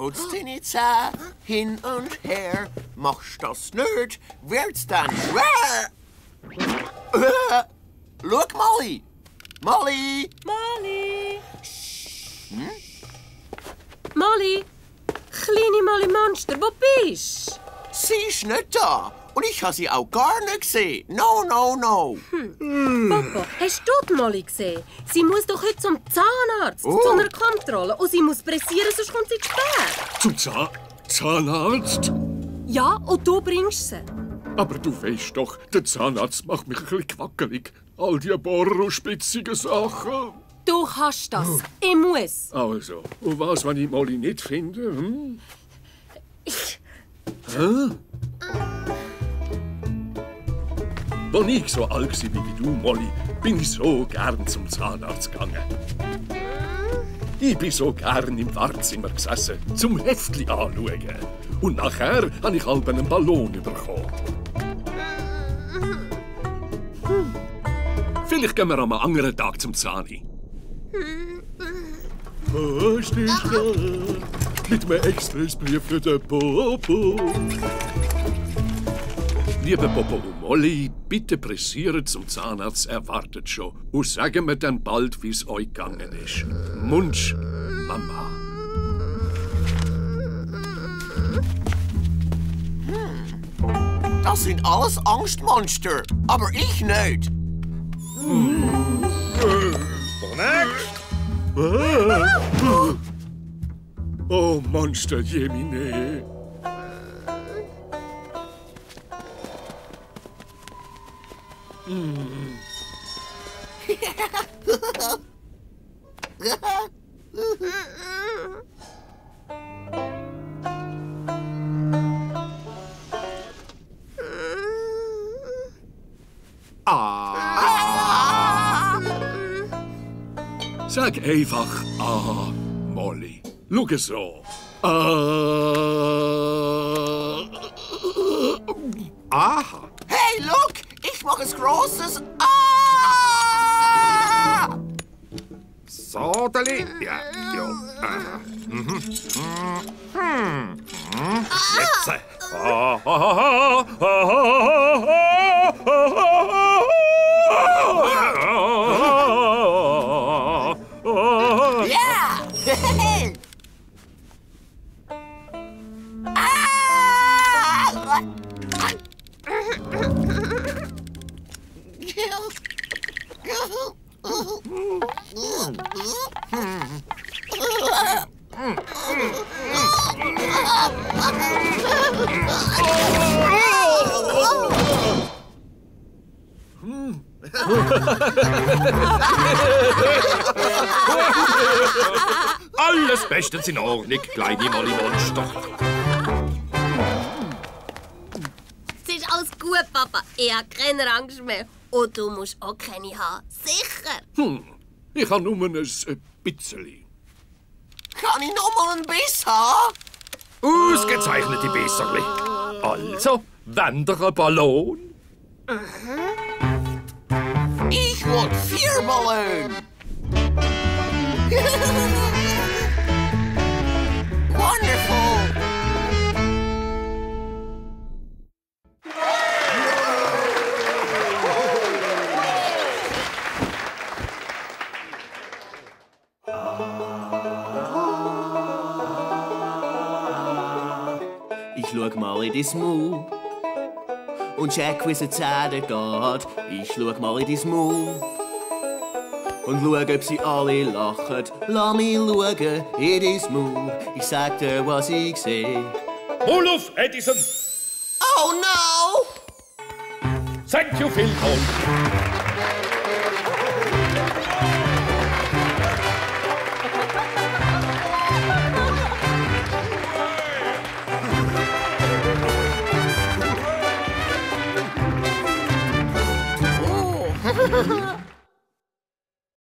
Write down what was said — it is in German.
putzt deine Zähne hin und her. Machst das nicht, wird's dann schwer. Schau, Molly! Molly! Molly! Molly! Kleine Molly Monster, wo bist du? Sie ist nicht da. Und ich habe sie auch gar nicht gesehen. No, no, no. Papa, hast du die Molly gesehen? Sie muss doch heute zum Zahnarzt, zu einer Kontrolle. Und sie muss pressieren, sonst kommt sie zu spät. Zum Zahnarzt? Ja, und du bringst sie. Aber du weißt doch, der Zahnarzt macht mich ein bisschen quackelig. All die Bohrer und spitzigen Sachen. Du kannst das. Ich muss. Also, und was, wenn ich Molly nicht finde? Hm? Als ich so alt war wie du, Molly, bin ich so gern zum Zahnarzt gegangen. Ich bin so gern im Wartezimmer gesessen, zum Heftli anschauen. Und nachher habe ich halb einen Ballon bekommen. Vielleicht gehen wir am anderen Tag zum Zahni. Was ist da? Mit einem Expressbrief für den Popo. Liebe Popo und Molly, bitte pressieren zum Zahnarzt, er wartet schon. Und sagen wir dann bald, wie es euch gegangen ist. Munsch, Mama. Das sind alles Angstmonster, aber ich nicht. Oh, Monster Jemine. Sag einfach Molly. Schau so. Aha. Hey, look! Ich mache ein grosses Sodeli. Ja, ja. Jetzt. Ja! Alles bestens in Ordnung, kleine Molly Monster. Es ist alles gut, Papa. Ich habe keine Angst mehr. Und du musst auch keine haben. Sicher. Ich habe nur ein bisschen. Kann ich noch mal einen Biss haben? Ausgezeichnete Besserli. Also, wenn der Ballon? Ich will 4 Ballonen. Wonderful. Ich schau mal in dein Maul und check, wie es jetzt geht. Ich schau mal in dein Maul und schau, ob sie alle lachen. Lass mich schauen in dein Maul. Ich sag dir, was ich sehe. Olaf Edison! Oh no! Thank you, Phil Cole. Oh.